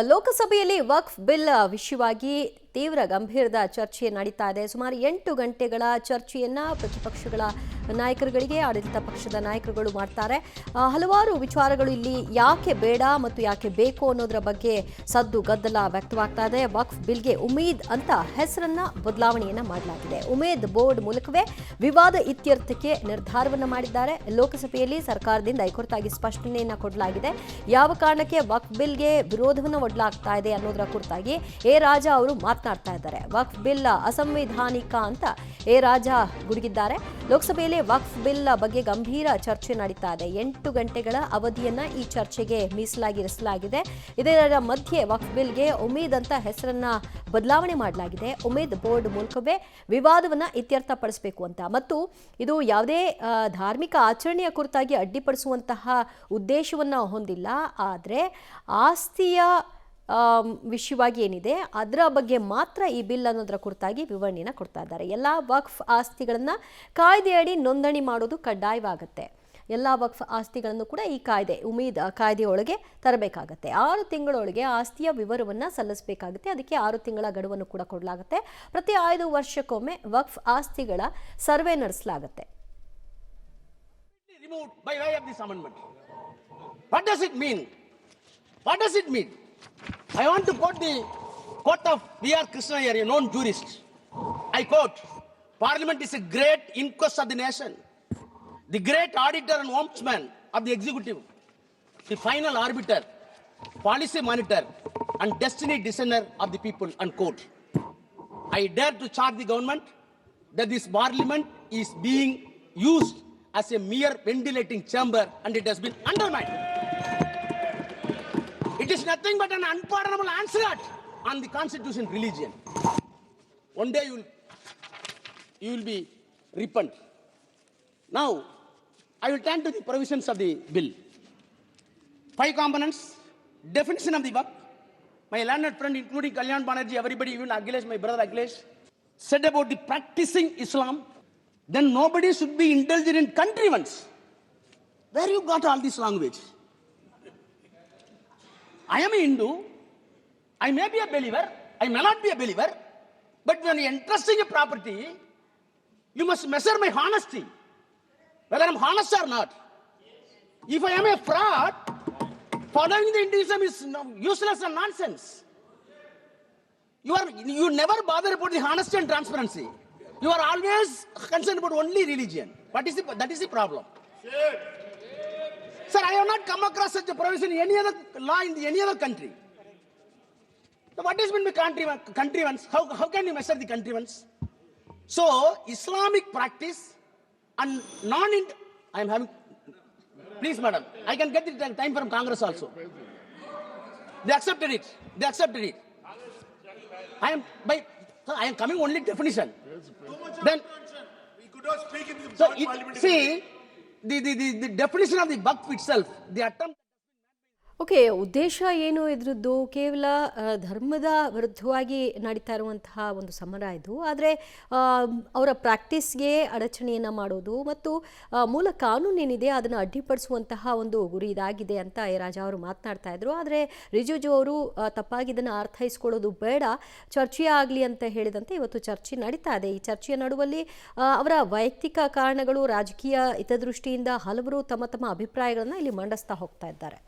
ಲೋಕಸಭೆಯಲ್ಲಿ ವಕ್ಫ್ ಬಿಲ್ ವಿಷಯವಾಗಿ ತೀವ್ರ ಗಂಭೀರದ ಚರ್ಚೆ ನಡೀತಾ ಇದೆ. ಸುಮಾರು 8 ಗಂಟೆಗಳ ಚರ್ಚೆಯನ್ನ ಪ್ರತಿಪಕ್ಷಗಳ ನಾಯಕರುಗಳಿಗೆ ಆಡಳಿತ ಪಕ್ಷದ ನಾಯಕರುಗಳು ಮಾಡ್ತಾರೆ. ಹಲವಾರು ವಿಚಾರಗಳು ಇಲ್ಲಿ ಯಾಕೆ ಬೇಡ ಮತ್ತು ಯಾಕೆ ಬೇಕು ಅನ್ನೋದರ ಬಗ್ಗೆ ಸದ್ದು ಗದ್ದಲ ವ್ಯಕ್ತವಾಗ್ತಾ ಇದೆ. ವಕ್ಫ್ ಬಿಲ್ಗೆ ಉಮೀದ್ ಅಂತ ಹೆಸರನ್ನ ಬದಲಾವಣೆಯನ್ನ ಮಾಡಲಾಗಿದೆ. ಉಮೇದ್ ಬೋರ್ಡ್ ಮೂಲಕವೇ ವಿವಾದ ಇತ್ಯರ್ಥಕ್ಕೆ ನಿರ್ಧಾರವನ್ನ ಮಾಡಿದ್ದಾರೆ. ಲೋಕಸಭೆಯಲ್ಲಿ ಸರ್ಕಾರದಿಂದ ಕುರಿತಾಗಿ ಸ್ಪಷ್ಟನೆಯನ್ನ ಕೊಡಲಾಗಿದೆ. ಯಾವ ಕಾರಣಕ್ಕೆ ವಕ್ಫ್ ಬಿಲ್ಗೆ ವಿರೋಧವನ್ನು ಒಡ್ಲಾಗ್ತಾ ಇದೆ ಅನ್ನೋದರ ಕುರಿತಾಗಿ ಎ ರಾಜಾ ಅವರು ಮಾತನಾಡ್ತಾ ಇದ್ದಾರೆ. ವಕ್ಫ್ ಬಿಲ್ ಅಸಂವಿಧಾನಿಕ ಅಂತ ಎ ರಾಜಾ ಗುಡುಗಿದ್ದಾರೆ. ಲೋಕಸಭೆಯಲ್ಲಿ ವಕ್ಫ್ ಬಿಲ್ ಬಗ್ಗೆ ಗಂಭೀರ ಚರ್ಚೆ ನಡೀತಾ ಇದೆ. 8 ಗಂಟೆಗಳ ಅವಧಿಯನ್ನ ಈ ಚರ್ಚೆಗೆ ಮೀಸಲಾಗಿರಿಸಲಾಗಿದೆ. ಇದರ ಮಧ್ಯೆ ವಕ್ಫ್ ಬಿಲ್ಗೆ ಉಮೀದ್ ಅಂತ ಹೆಸರನ್ನ ಬದಲಾವಣೆ ಮಾಡಲಾಗಿದೆ. ಉಮೀದ್ ಬೋರ್ಡ್ ಮೂಲಕವೇ ವಿವಾದವನ್ನ ಇತ್ಯರ್ಥಪಡಿಸಬೇಕು ಅಂತ ಮತ್ತು ಇದು ಯಾವುದೇ ಧಾರ್ಮಿಕ ಆಚರಣೆಯ ಕುರಿತಾಗಿ ಅಡ್ಡಿಪಡಿಸುವಂತಹ ಉದ್ದೇಶವನ್ನ ಹೊಂದಿಲ್ಲ. ಆದರೆ ಆಸ್ತಿಯ ವಿಷಯವಾಗಿ ಏನಿದೆ ಅದರ ಬಗ್ಗೆ ಮಾತ್ರ ಈ ಬಿಲ್ ಅನ್ನೋದರ ಕುರಿತಾಗಿ ವಿವರಣೆಯನ್ನು ಕೊಡ್ತಾ ಇದ್ದಾರೆ. ಎಲ್ಲ ವಕ್ಫ್ ಆಸ್ತಿಗಳನ್ನು ಕಾಯ್ದೆಯಡಿ ನೋಂದಣಿ ಮಾಡೋದು ಕಡ್ಡಾಯವಾಗುತ್ತೆ. ಎಲ್ಲ ವಕ್ಫ್ ಆಸ್ತಿಗಳನ್ನು ಕೂಡ ಈ ಉಮೀದ್ ಕಾಯ್ದೆಯೊಳಗೆ ತರಬೇಕಾಗತ್ತೆ. 6 ತಿಂಗಳೊಳಗೆ ಆಸ್ತಿಯ ವಿವರವನ್ನು ಸಲ್ಲಿಸಬೇಕಾಗುತ್ತೆ. ಅದಕ್ಕೆ 6 ತಿಂಗಳ ಗಡುವನ್ನು ಕೂಡ ಕೊಡಲಾಗುತ್ತೆ. ಪ್ರತಿ 5 ವರ್ಷಕ್ಕೊಮ್ಮೆ ವಕ್ಫ್ ಆಸ್ತಿಗಳ survey ನಡೆಸಲಾಗುತ್ತೆ. I want to quote the quote of V.R. Krishna, a known jurist. I quote, Parliament is a great inquest of the nation, the great auditor and ombudsman of the executive, the final arbiter, policy monitor and destiny discerner of the people, unquote. I dare to charge the government that this Parliament is being used as a mere ventilating chamber and it has been undermined. It is nothing but an unpardonable onslaught on the constitution religion. One day you will be repent. Now, I will turn to the provisions of the bill. 5 components, definition of the work. My learned friend, including Kalyan Banerjee, everybody, even Akhilesh, my brother Akhilesh, said about the practicing Islam. Then nobody should be indulged in contrivance. Where you got all this language? I am a Hindu, I may be a believer, I may not be a believer, but when you are entrusting a property, you must measure my honesty, whether I am honest or not. If I am a fraud, following the Hinduism is useless and nonsense. You never bother about the honesty and transparency. You are always concerned about only religion. That is the problem. Sure. Sir, I have not come across such a provision in any other law in any other country. So what is meant by contrivance? How can you measure the contrivance? So, Islamic practice and I am having... Please, madam, I can get the time from Congress also. They accepted it. I am coming only definition. Then, we could not speak in the parliament. See, the definition of the waqf itself, the attempt. Okay, ಉದ್ದೇಶ ಏನು ಇದ್ರದ್ದು? ಕೇವಲ ಧರ್ಮದ ವಿರುದ್ಧವಾಗಿ ನಡೀತಾ ಇರುವಂತಹ ಒಂದು ಸಮರ ಇದು. ಆದರೆ ಅವರ ಪ್ರಾಕ್ಟೀಸ್ಗೆ ಅಡಚಣೆಯನ್ನು ಮಾಡೋದು ಮತ್ತು ಮೂಲ ಕಾನೂನೇನಿದೆ ಅದನ್ನು ಅಡ್ಡಿಪಡಿಸುವಂತಹ ಒಂದು ಗುರಿ ಇದಾಗಿದೆ ಅಂತ ಎ ರಾಜಾ ಅವರು ಮಾತನಾಡ್ತಾ ಇದ್ರು. ಆದರೆ ರಿಜಿಜು ಅವರು ತಪ್ಪಾಗಿ ಇದನ್ನು ಅರ್ಥೈಸ್ಕೊಳ್ಳೋದು ಬೇಡ, ಚರ್ಚೆ ಆಗಲಿ ಅಂತ ಹೇಳಿದಂತೆ ಇವತ್ತು ಚರ್ಚೆ ನಡೀತಾ ಇದೆ. ಈ ಚರ್ಚೆಯ ನಡುವಲ್ಲಿ ಅವರ ವೈಯಕ್ತಿಕ ಕಾರಣಗಳು, ರಾಜಕೀಯ ಹಿತದೃಷ್ಟಿಯಿಂದ ಹಲವರು ತಮ್ಮ ಅಭಿಪ್ರಾಯಗಳನ್ನು ಇಲ್ಲಿ ಮಂಡಿಸ್ತಾ ಹೋಗ್ತಾ ಇದ್ದಾರೆ.